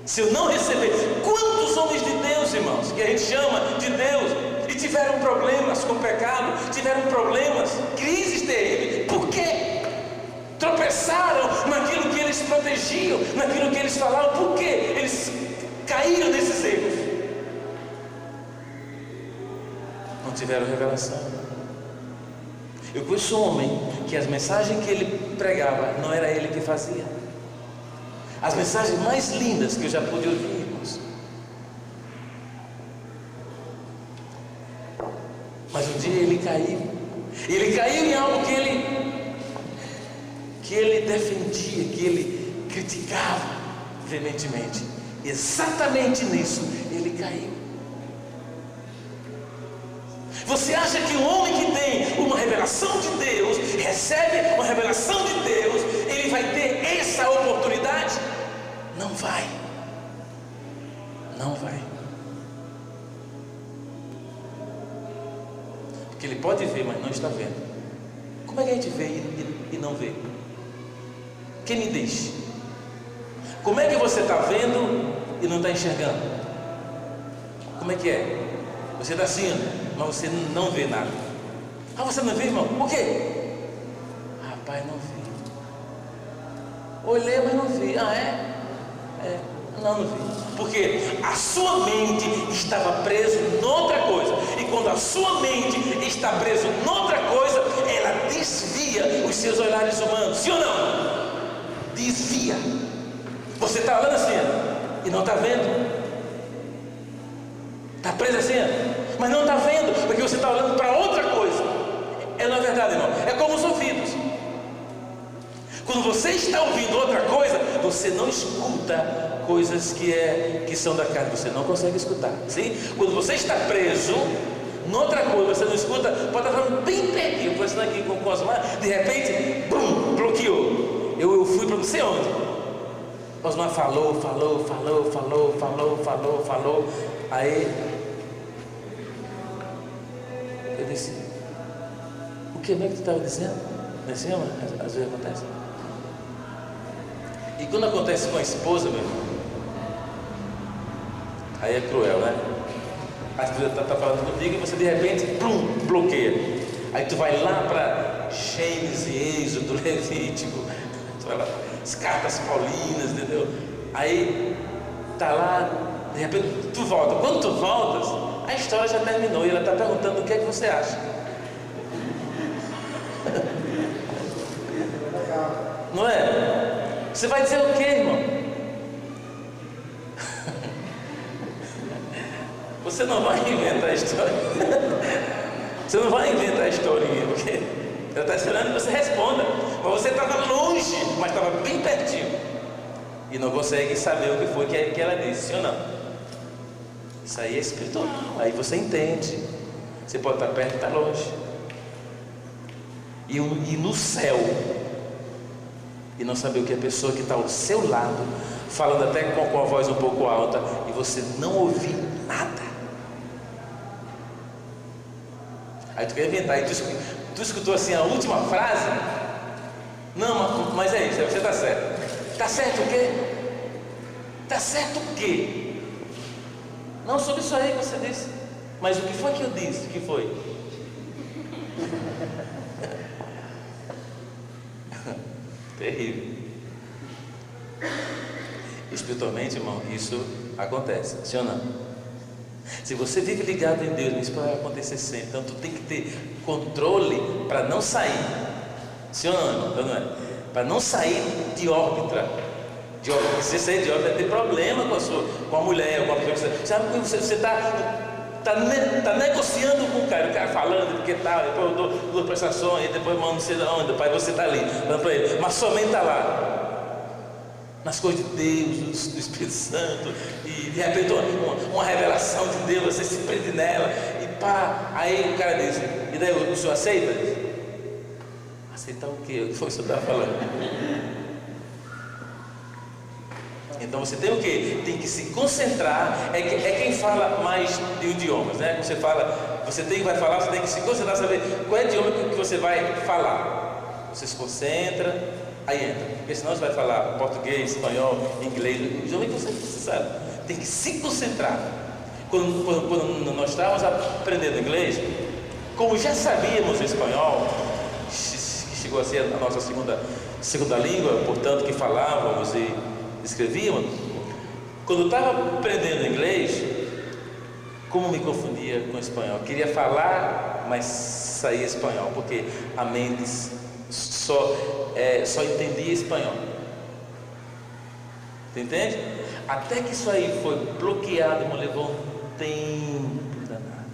[SPEAKER 1] Se eu não receber, quantos homens de Deus, irmãos, que a gente chama de Deus, e tiveram problemas com o pecado, tiveram problemas, crises terríveis, por quê? Tropeçaram naquilo que eles protegiam, naquilo que eles falavam, por quê? Eles caíram nesses erros, não tiveram revelação. Eu conheço um homem que as mensagens que ele pregava não era ele que fazia. As mensagens mais lindas que eu já pude ouvir, irmãos. Mas um dia ele caiu. Ele caiu em algo que ele defendia, que ele criticava veementemente. Exatamente nisso ele caiu. Você acha que um homem que tem uma revelação de Deus, recebe uma revelação de Deus, ele vai ter essa oportunidade? Não vai. Não vai. Porque ele pode ver, mas não está vendo. Como é que a gente vê e não vê? Quem me diz? Como é que você está vendo e não está enxergando? Como é que é? Você está assim, mas você não vê nada. Você não vê, irmão? Por quê? Rapaz, não vi. Olhei, mas não vi. Não vi. Porque a sua mente estava presa noutra coisa. E quando a sua mente está presa noutra coisa, ela desvia os seus olhares humanos. Sim ou não? Desvia. Você está olhando assim e não está vendo. Está preso assim, mas não está vendo, porque você está olhando para outra coisa. não é verdade, irmão? É como os ouvidos. Quando você está ouvindo outra coisa, você não escuta coisas que são da carne, você não consegue escutar. Sim? Quando você está preso noutra coisa, você não escuta, pode estar falando bem pertinho, conversando aqui com o Osmar, de repente, bum, bloqueou. Eu fui para não sei onde. Osmar falou. Aí eu disse: o que é que tu estava dizendo? Não é assim, às vezes acontece. E quando acontece com a esposa, meu irmão, aí é cruel, né? A esposa está falando contigo e você de repente, plum, bloqueia. Aí tu vai lá para Gênesis, Êxodo, Levítico, tu vai lá, as cartas paulinas, entendeu? Aí tá lá, de repente tu volta. Quando tu voltas, a história já terminou e ela está perguntando o que é que você acha. Não é? Você vai dizer o quê, irmão? Você não vai inventar a história. Você não vai inventar a historinha, porque ela está esperando que você responda. Mas você estava longe, mas estava bem pertinho. E não consegue saber o que foi que ela disse, sim ou não? Isso aí é espiritual. Aí você entende. Você pode estar perto e estar longe. E no céu, e não saber o que a pessoa que está ao seu lado, falando até com a voz um pouco alta, e você não ouvir nada. Aí tu quer inventar, e tu escutou assim a última frase? Não, mas é isso, você está certo. Está certo o quê? Está certo o quê? Não, sobre isso aí que você disse. Mas o que foi que eu disse? O que foi? Terrível. Espiritualmente, irmão, isso acontece, sim ou não? Se você vive ligado em Deus, isso vai acontecer sempre. Então tu tem que ter controle para não sair, sim ou não, irmão? Então, não é? Para não sair de órbita. Se você sair de órbita, vai ter problema com a mulher, com a pessoa. Sabe que você está negociando com o cara falando porque tal, depois eu dou duas prestações, depois mando não sei de onde, depois você está ali, falando para ele, mas somente está lá, nas coisas de Deus, do Espírito Santo, e de repente uma revelação de Deus, você se prende nela, e pá, aí o cara diz, e daí o senhor aceita? Aceitar o quê? O que foi que o senhor estava falando? Então você tem o quê? Tem que se concentrar. É quem fala mais de idiomas, né? Você vai falar, você tem que se concentrar, saber qual é o idioma que você vai falar. Você se concentra, aí entra. Porque senão você vai falar português, espanhol, inglês, o idioma que você sabe. Tem que se concentrar. Quando nós estávamos aprendendo inglês, como já sabíamos espanhol, que chegou a ser a nossa segunda língua, portanto que falávamos e escrevíamos, quando eu estava aprendendo inglês, como me confundia com espanhol? Eu queria falar, mas saía espanhol, porque a mente só entendia espanhol. Você entende? Até que isso aí foi bloqueado, irmão, levou um tempo danado.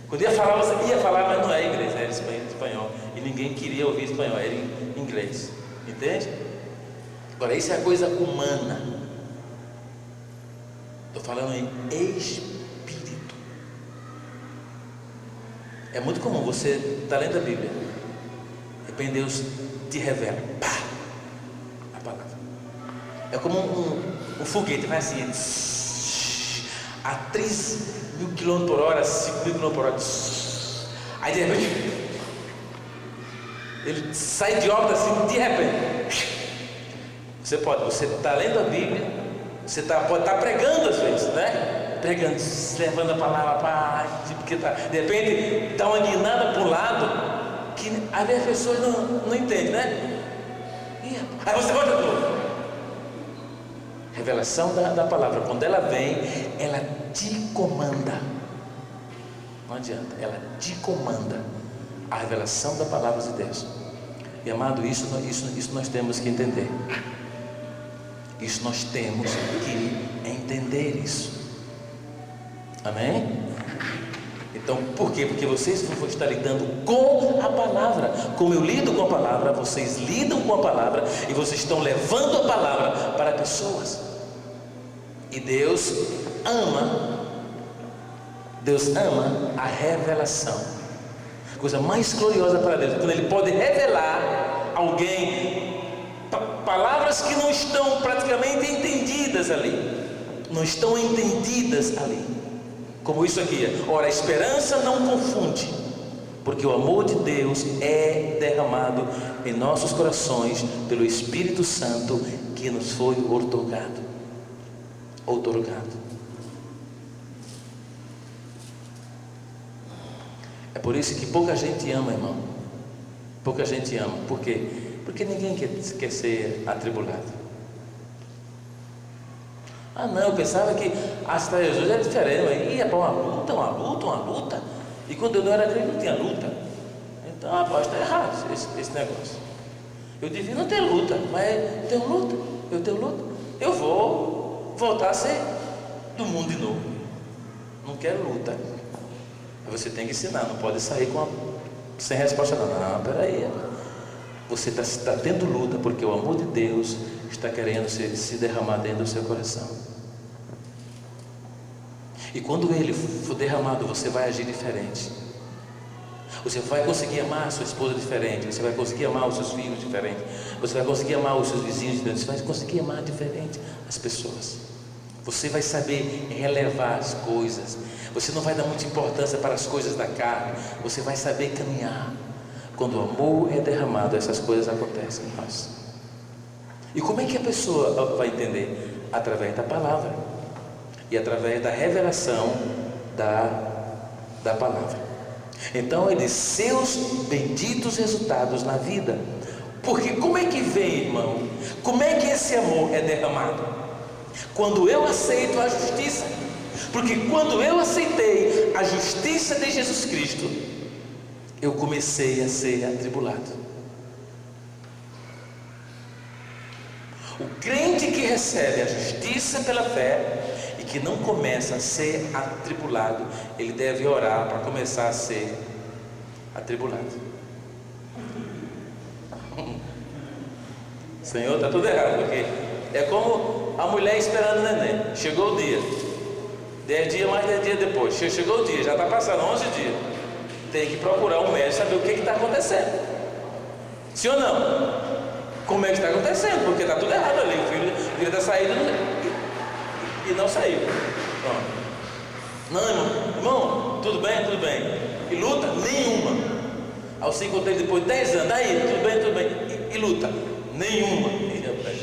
[SPEAKER 1] Quando ia falar, mas não é inglês, era espanhol, e ninguém queria ouvir espanhol, era em inglês. Entende? Agora, isso é a coisa humana. Estou falando em espírito. É muito comum você estar lendo a Bíblia, de repente Deus te revela, pá, a palavra. É como um foguete, vai assim, a 3.000 km/h, 5.000 km/h. Aí de repente ele sai de órbita assim, de repente. Você está lendo a Bíblia, você pode estar pregando às vezes, né? Pregando, levando a palavra, porque de repente dá uma guinada para um lado, que às vezes as pessoas não entendem, né? Aí você volta de novo. Revelação da palavra, quando ela vem, ela te comanda. Não adianta, ela te comanda. A revelação da palavra de Deus. E amado, isso nós temos que entender. Isso nós temos que entender isso. Amém? Então, por quê? Porque vocês vão estar lidando com a palavra. Como eu lido com a palavra, vocês lidam com a palavra e vocês estão levando a palavra para pessoas. E Deus ama a revelação. Coisa mais gloriosa para Deus, quando Ele pode revelar alguém palavras que não estão praticamente entendidas ali. Não estão entendidas ali. Como isso aqui, ora, a esperança não confunde, porque o amor de Deus é derramado em nossos corações pelo Espírito Santo que nos foi outorgado. É por isso que pouca gente ama, irmão. Pouca gente ama. Por quê? Porque ninguém quer ser atribulado. Ah não, eu pensava que aceitar Jesus é diferente. Eu ia para uma luta. E quando eu não era crente não tinha luta. Então, rapaz, está errado esse negócio. Eu devia não ter luta, mas eu tenho luta. Eu vou voltar a ser do mundo de novo. Não quero luta. Você tem que ensinar, não pode sair sem resposta não, peraí. Você está tendo luta porque o amor de Deus está querendo se derramar dentro do seu coração. E quando ele for derramado, você vai agir diferente. Você vai conseguir amar a sua esposa diferente. Você vai conseguir amar os seus filhos diferente. Você vai conseguir amar os seus vizinhos diferente. Você vai conseguir amar diferente as pessoas. Você vai saber relevar as coisas. Você não vai dar muita importância para as coisas da carne. Você vai saber caminhar. Quando o amor é derramado, essas coisas acontecem em nós. E como é que a pessoa vai entender? Através da palavra e através da revelação da palavra. Então ele diz, seus benditos resultados na vida. Porque como é que vem, irmão? Como é que esse amor é derramado? Quando eu aceito a justiça. Porque quando eu aceitei a justiça de Jesus Cristo, eu comecei a ser atribulado. O crente que recebe a justiça pela fé e que não começa a ser atribulado, ele deve orar para começar a ser atribulado. Senhor, está tudo errado, porque é como a mulher esperando o neném. Chegou o dia, 10 dias, mais 10 dias depois, chegou o dia, já está passando 11 dias. Tem que procurar um médico, saber o que está acontecendo. Sim ou não? Como é que está acontecendo? Porque está tudo errado ali. O filho está saindo e não saiu. Pronto. Não, irmão, tudo bem. E luta? Nenhuma. Ao se encontrei depois de 10 anos, aí, tudo bem. E luta? Nenhuma. E, rapaz,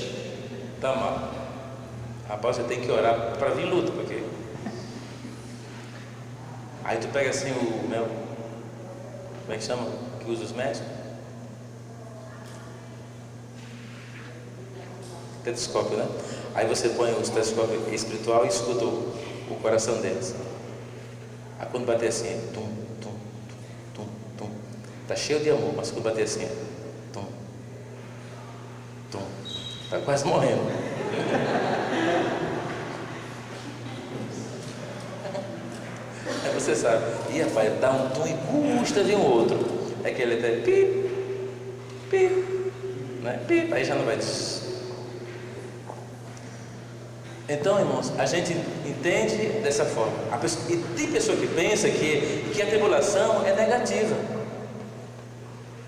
[SPEAKER 1] tá mal. Rapaz, você tem que orar para vir luta, porque aí tu pega assim o meu, como é que chama? Que usa os médicos? Tetoscópio, né? Aí você põe o tetoscópio espiritual e escuta o coração deles. Aí quando bater assim, tum, tum, tum, tum, tum, tá cheio de amor, mas quando bater assim, tum, tum, tá quase morrendo. Aí você sabe, e rapaz, dá um tum e custa de um outro. É que ele até pip, pip, né? Pip, aí já não vai. Então, irmãos, a gente entende dessa forma. E tem pessoa que pensa que a tribulação é negativa.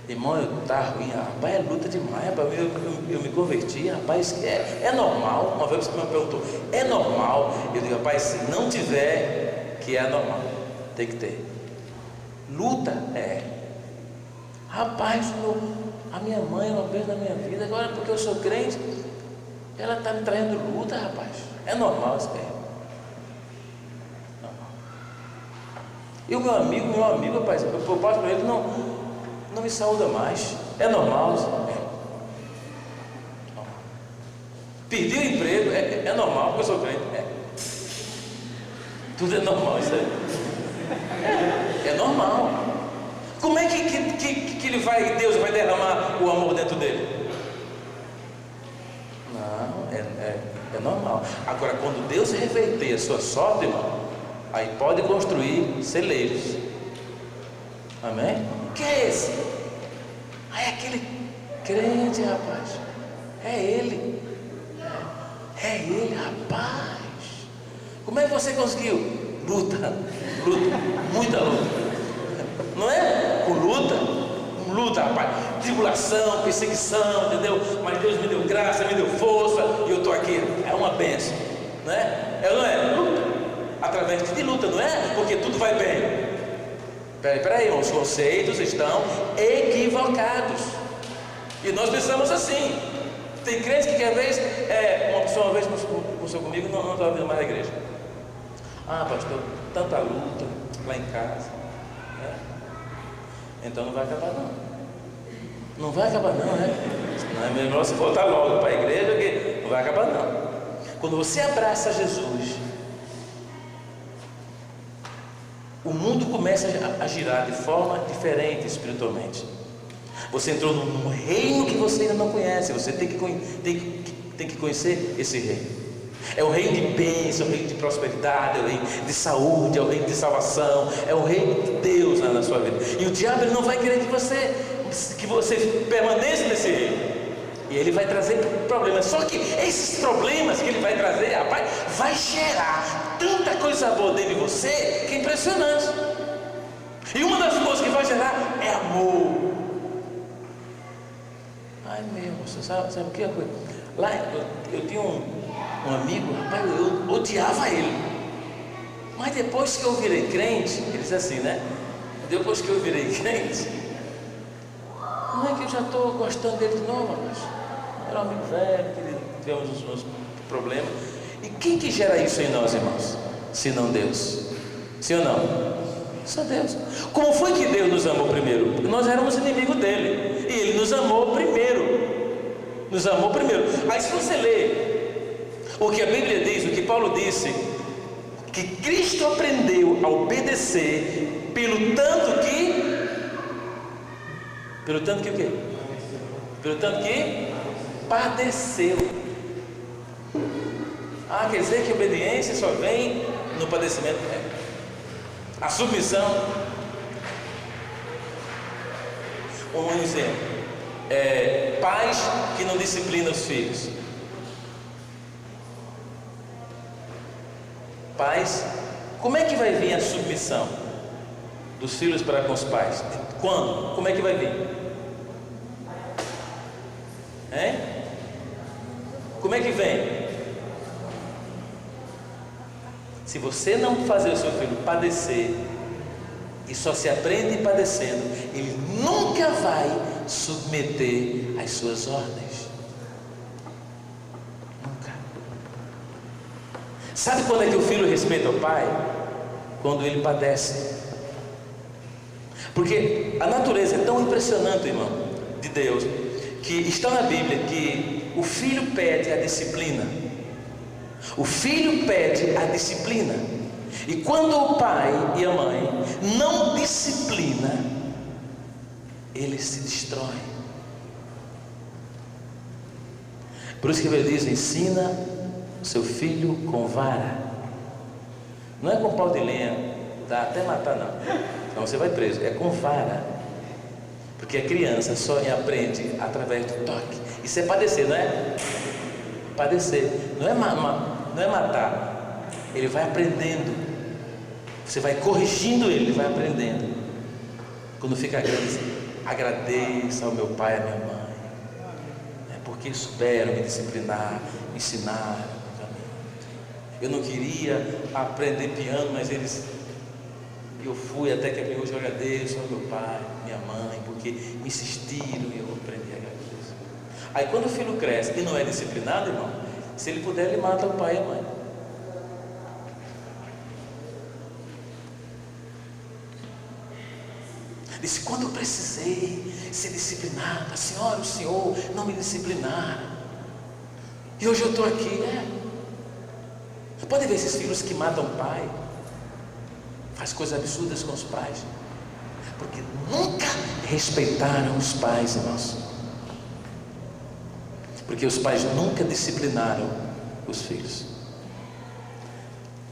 [SPEAKER 1] Irmão, eu tá ruim, rapaz, é luta demais, rapaz, eu me converti, rapaz, é normal. Uma vez você me perguntou, é normal? Eu digo, rapaz, se não tiver, que é normal, tem que ter. Luta é. Rapaz, a minha mãe, uma vez na minha vida, agora porque eu sou crente, ela está me trazendo luta, rapaz. É normal isso aí. Normal. E o meu amigo, rapaz, eu passo para ele, não me saúda mais. É normal isso? É. Normal. Perdi o emprego, é normal, porque eu sou crente. Tudo é normal isso aí. É normal. Como é que ele vai, Deus vai derramar o amor dentro dele? Não, é normal. Agora, quando Deus reverter a sua sorte, irmão, Aí pode construir celeiros. Amém? Que é esse? Aí é aquele crente, rapaz. É ele. É ele, rapaz. Como é que você conseguiu? Luta, muita luta. Não é? Com luta, rapaz. Tribulação, perseguição, entendeu? Mas Deus me deu graça, me deu força, e eu estou aqui. É uma bênção, não é? É ou não é? Luta. Através de luta, não é? Porque tudo vai bem. Peraí, irmãos, os conceitos estão equivocados. E nós pensamos assim. Tem crentes que quer vez, uma pessoa uma vez conversou comigo, não estava vindo mais na igreja. Ah, pastor, tanta luta lá em casa. Então não vai acabar não. Não vai acabar não, né? Não é melhor você voltar logo para a igreja, que não vai acabar não. Quando você abraça Jesus, o mundo começa a girar de forma diferente espiritualmente. Você entrou num reino que você ainda não conhece. Você tem que conhecer esse reino. É o reino de bênção, é o reino de prosperidade, é o reino de saúde, é o reino de salvação, é o reino de Deus na sua vida. E o diabo ele não vai querer que você permaneça nesse reino. E ele vai trazer problemas. Só que esses problemas que ele vai trazer, rapaz, vai gerar tanta coisa boa dentro de você que é impressionante. E uma das coisas que vai gerar é amor. Ai meu, você sabe o que é a coisa? Lá eu tinha um amigo, rapaz, eu odiava ele. Mas depois que eu virei crente, ele disse assim, né? Depois que eu virei crente, não é que eu já estou gostando dele de novo, rapaz. Era um amigo velho, tivemos uns problemas. E quem que gera isso em nós, irmãos? Se não Deus? Sim ou não? Só Deus. Como foi que Deus nos amou primeiro? Porque nós éramos inimigos dele. E ele nos amou primeiro. Nos amou primeiro. Aí se você ler o que a Bíblia diz, o que Paulo disse, que Cristo aprendeu a obedecer pelo tanto que o quê? Pelo tanto que padeceu. Ah, quer dizer que a obediência só vem no padecimento. A submissão. Um exemplo. Pais que não disciplinam os filhos. Pais, como é que vai vir a submissão dos filhos para com os pais? Quando? Como é que vai vir? Como é que vem? Se você não fazer o seu filho padecer, e só se aprende padecendo, ele nunca vai submeter às suas ordens. Nunca. Sabe quando é que o filho respeita o pai? Quando ele padece. Porque a natureza é tão impressionante, irmão, de Deus, que está na Bíblia que o filho pede a disciplina. O filho pede a disciplina. E quando o pai e a mãe não disciplinam, eles se destroem. Por isso que ele diz: ensina o seu filho com vara. Não é com pau de lenha, dá até matar não. Então você vai preso, é com vara. Porque a criança só aprende através do toque. Isso é padecer, não é? Padecer, não é matar. Ele vai aprendendo. Você vai corrigindo ele vai aprendendo. Quando fica grande, agradeça ao meu pai e à minha mãe, porque souberam me disciplinar, me ensinar. Eu não queria aprender piano, mas eu fui até que hoje eu agradeço ao meu pai, minha mãe, porque me insistiram e eu aprendi a agradecer. Aí quando o filho cresce e não é disciplinado, irmão, se ele puder, ele mata o pai e a mãe. Disse: quando eu precisei ser disciplinado, a senhora, o senhor não me disciplinaram, e hoje eu estou aqui. Pode ver esses filhos que matam o pai, faz coisas absurdas com os pais, porque nunca respeitaram os pais, irmãos. Porque os pais nunca disciplinaram os filhos.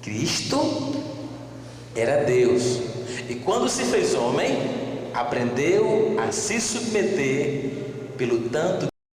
[SPEAKER 1] Cristo era Deus. E quando se fez homem, aprendeu a se submeter pelo tanto